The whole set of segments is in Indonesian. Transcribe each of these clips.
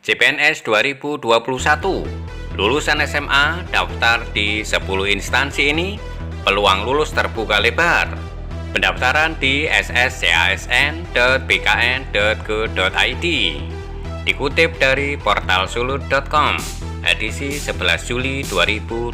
CPNS 2021. Lulusan SMA daftar di 10 instansi ini, peluang lulus terbuka lebar. Pendaftaran di sscsn.bkn.go.id. Dikutip dari portal sulut.com, edisi 11 Juli 2021.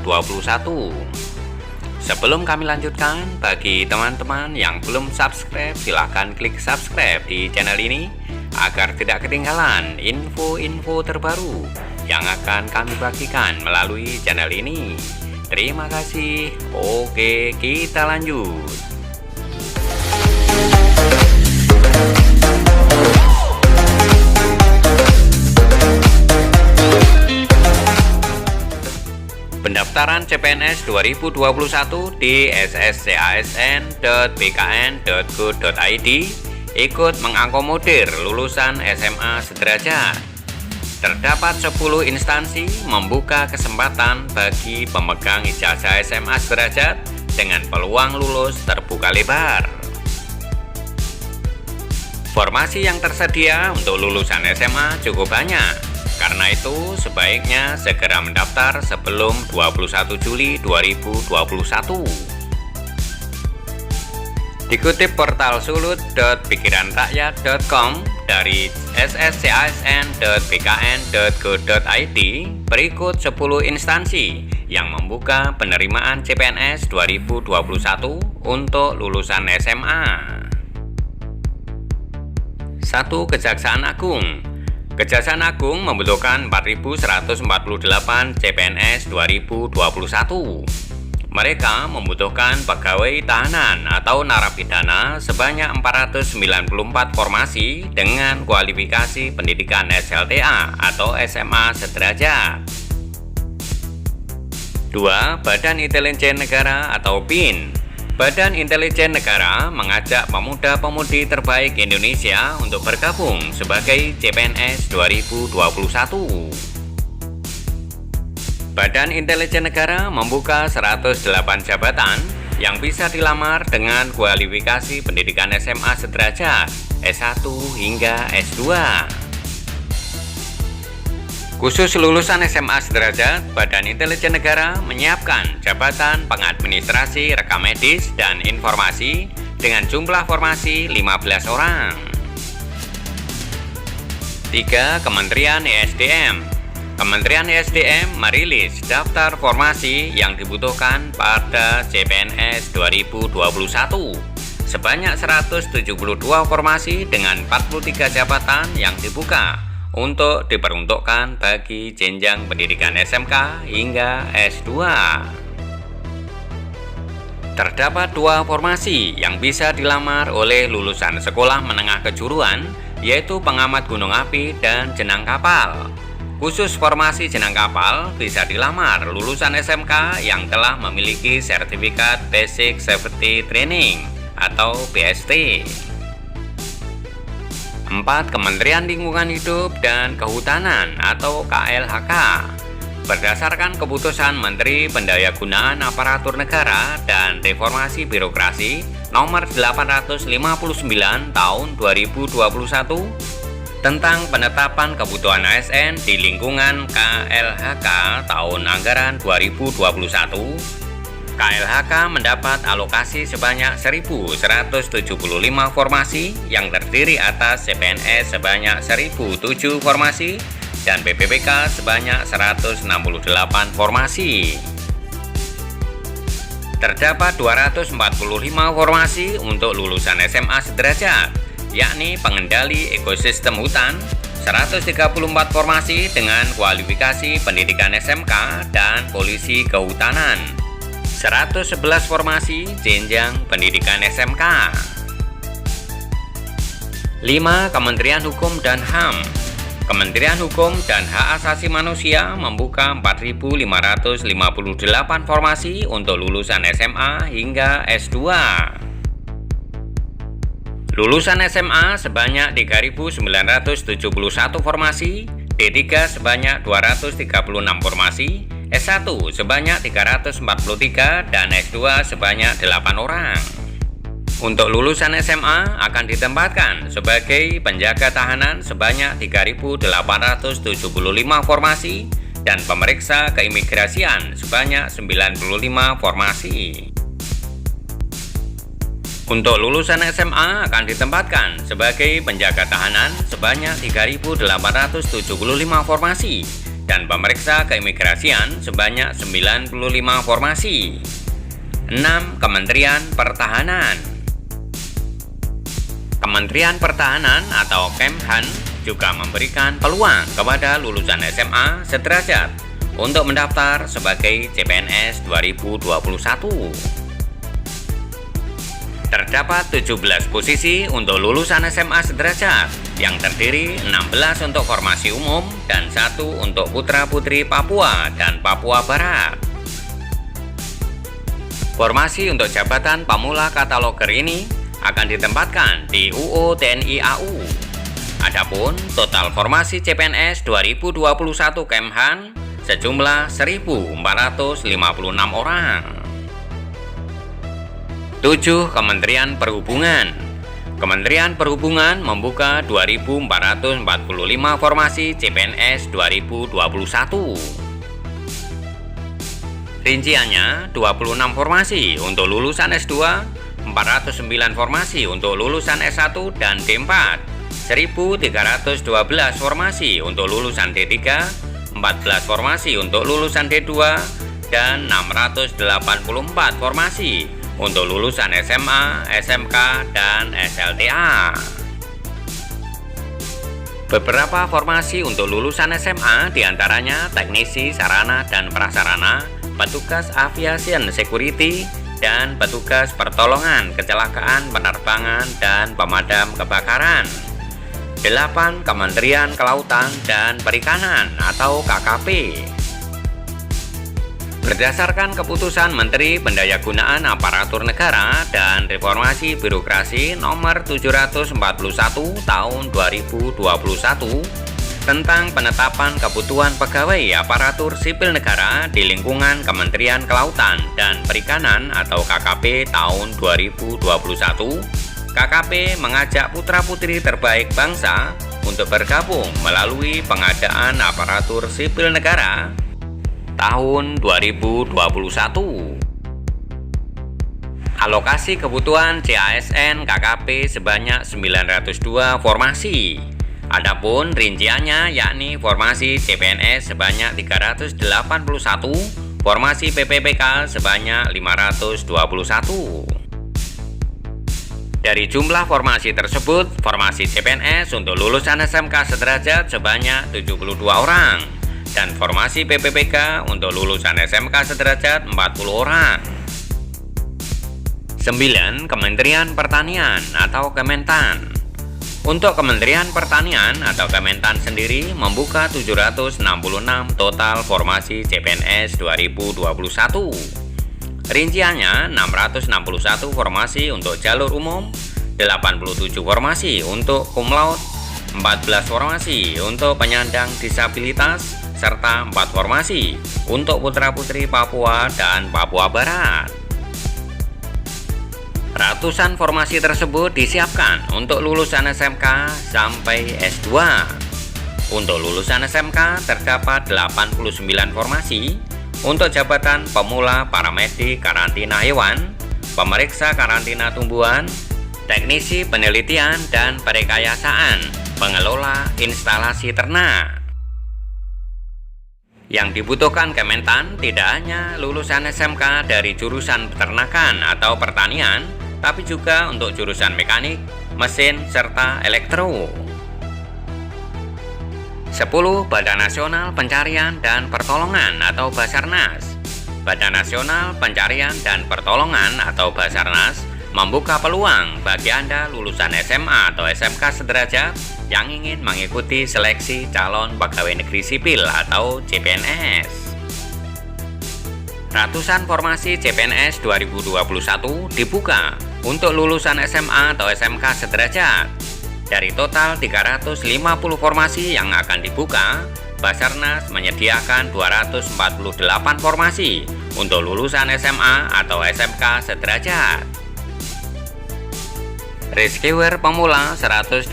Sebelum kami lanjutkan, bagi teman-teman yang belum subscribe, silahkan klik subscribe di channel ini agar tidak ketinggalan info-info terbaru yang akan kami bagikan melalui channel ini. Terima kasih. Oke, kita lanjut. Pendaftaran CPNS 2021 di sscsn.bkn.go.id ikut mengakomodir lulusan SMA sederajat. Terdapat 10 instansi membuka kesempatan bagi pemegang ijazah SMA sederajat dengan peluang lulus terbuka lebar. Formasi yang tersedia untuk lulusan SMA cukup banyak. Karena itu, sebaiknya segera mendaftar sebelum 21 Juli 2021. Dikutip portal sulut.pikiranrakyat.com dari sscsn.bkn.go.id, berikut 10 instansi yang membuka penerimaan CPNS 2021 untuk lulusan SMA. 1. Kejaksaan Agung. Kejaksaan Agung membutuhkan 4.148 CPNS 2021. Mereka membutuhkan pegawai tahanan atau narapidana sebanyak 494 formasi dengan kualifikasi pendidikan SLTA atau SMA sederajat. 2. Badan Intelijen Negara atau BIN. Badan Intelijen Negara mengajak pemuda-pemudi terbaik Indonesia untuk bergabung sebagai CPNS 2021. Badan Intelijen Negara membuka 108 jabatan yang bisa dilamar dengan kualifikasi pendidikan SMA sederajat, S1 hingga S2. Khusus lulusan SMA sederajat, Badan Intelijen Negara menyiapkan jabatan pengadministrasi rekam medis dan informasi dengan jumlah formasi 15 orang. 3. Kementerian ESDM. Kementerian ESDM merilis daftar formasi yang dibutuhkan pada CPNS 2021 sebanyak 172 formasi dengan 43 jabatan yang dibuka untuk diperuntukkan bagi jenjang pendidikan SMK hingga S2. Terdapat 2 formasi yang bisa dilamar oleh lulusan sekolah menengah kejuruan, yaitu pengamat gunung api dan jenang kapal. Khusus formasi jenang kapal bisa dilamar lulusan SMK yang telah memiliki sertifikat Basic Safety Training atau BST. 4. Kementerian Lingkungan Hidup dan Kehutanan atau KLHK. Berdasarkan keputusan Menteri Pendayagunaan Aparatur Negara dan Reformasi Birokrasi Nomor 859 Tahun 2021 tentang penetapan kebutuhan ASN di lingkungan KLHK tahun anggaran 2021, KLHK mendapat alokasi sebanyak 1.175 formasi yang terdiri atas CPNS sebanyak 1.007 formasi dan BPPK sebanyak 168 formasi. Terdapat 245 formasi untuk lulusan SMA sederajat, yakni pengendali ekosistem hutan, 134 formasi dengan kualifikasi pendidikan SMK dan polisi kehutanan, 111 formasi jenjang pendidikan SMK. 5. Kementerian Hukum dan HAM. Kementerian Hukum dan Hak Asasi Manusia membuka 4.558 formasi untuk lulusan SMA hingga S2. Lulusan SMA sebanyak 3.971 formasi, D3 sebanyak 236 formasi, S1 sebanyak 343 dan S2 sebanyak 8 orang. Untuk lulusan SMA akan ditempatkan sebagai penjaga tahanan sebanyak 3.875 formasi dan pemeriksa keimigrasian sebanyak 95 formasi. Untuk lulusan SMA akan ditempatkan sebagai penjaga tahanan sebanyak 3.875 formasi dan pemeriksa keimigrasian sebanyak 95 formasi. 6. Kementerian Pertahanan. Kementerian Pertahanan atau Kemhan juga memberikan peluang kepada lulusan SMA sederajat untuk mendaftar sebagai CPNS 2021. Terdapat 17 posisi untuk lulusan SMA sederajat yang terdiri 16 untuk formasi umum dan 1 untuk putra-putri Papua dan Papua Barat. Formasi untuk jabatan pamula kataloger ini akan ditempatkan di UU TNI AU. Adapun total formasi CPNS 2021 Kemhan sejumlah 1.456 orang. 7. Kementerian Perhubungan. Kementerian Perhubungan membuka 2.445 formasi CPNS 2021. Rinciannya 26 formasi untuk lulusan S2, 409 formasi untuk lulusan S1 dan D4, 1.312 formasi untuk lulusan D3, 14 formasi untuk lulusan D2, dan 684 formasi untuk lulusan SMA, SMK, dan SLTA. Beberapa formasi untuk lulusan SMA diantaranya teknisi sarana dan prasarana, petugas aviation security, dan petugas pertolongan kecelakaan penerbangan dan pemadam kebakaran. 8. Kementerian Kelautan dan Perikanan atau KKP. Berdasarkan keputusan Menteri Pendayagunaan Aparatur Negara dan Reformasi Birokrasi Nomor 741 Tahun 2021 tentang penetapan kebutuhan pegawai aparatur sipil negara di lingkungan Kementerian Kelautan dan Perikanan atau KKP tahun 2021, KKP mengajak putra-putri terbaik bangsa untuk bergabung melalui pengadaan aparatur sipil negara tahun 2021. Alokasi kebutuhan CASN KKP sebanyak 902 formasi. Adapun rinciannya yakni formasi CPNS sebanyak 381, formasi PPPK sebanyak 521. Dari jumlah formasi tersebut, formasi CPNS untuk lulusan SMK sederajat sebanyak 72 orang dan formasi PPPK untuk lulusan SMK sederajat 40 orang. 9. Kementerian Pertanian atau Kementan. Untuk Kementerian Pertanian atau Kementan sendiri membuka 766 total formasi CPNS 2021. Rinciannya 661 formasi untuk jalur umum, 87 formasi untuk cum laude, 14 formasi untuk penyandang disabilitas, serta 4 formasi untuk putra-putri Papua dan Papua Barat. Ratusan formasi tersebut disiapkan untuk lulusan SMK sampai S2. Untuk lulusan SMK terdapat 89 formasi untuk jabatan pemula paramedik karantina hewan, pemeriksa karantina tumbuhan, teknisi penelitian dan perekayasaan, pengelola instalasi ternak. Yang dibutuhkan Kementan tidak hanya lulusan SMK dari jurusan peternakan atau pertanian, tapi juga untuk jurusan mekanik, mesin, serta elektro. 10. Badan Nasional Pencarian dan Pertolongan atau Basarnas. Badan Nasional Pencarian dan Pertolongan atau Basarnas membuka peluang bagi Anda lulusan SMA atau SMK sederajat yang ingin mengikuti seleksi calon pegawai negeri sipil atau CPNS. Ratusan formasi CPNS 2021 dibuka untuk lulusan SMA atau SMK sederajat. Dari total 350 formasi yang akan dibuka, Basarnas menyediakan 248 formasi untuk lulusan SMA atau SMK sederajat. Rescuer pemula 189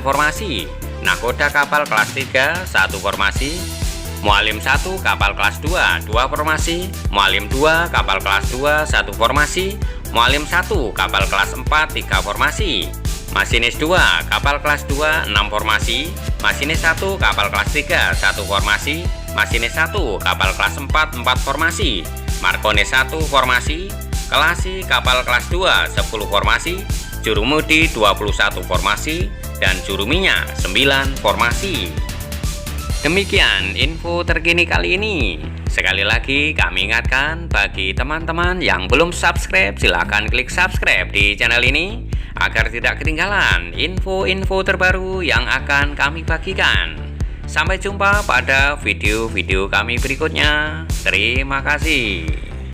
formasi. Nakoda kapal kelas 3 1 formasi. Mualim 1 kapal kelas 2 2 formasi. Mualim 2 kapal kelas 2 1 formasi. Mualim 1 kapal kelas 4 3 formasi. Masinis 2 kapal kelas 2 6 formasi. Masinis 1 kapal kelas 3 1 formasi. Masinis 1 kapal kelas 4 4 formasi. Markonis 1 formasi. Kelasi kapal kelas 2 10 formasi. Jurumudi 21 formasi dan juruminyak 9 formasi. Demikian info terkini kali ini. Sekali lagi kami ingatkan bagi teman-teman yang belum subscribe, silahkan klik subscribe di channel ini agar tidak ketinggalan info-info terbaru yang akan kami bagikan. Sampai jumpa pada video-video kami berikutnya. Terima kasih.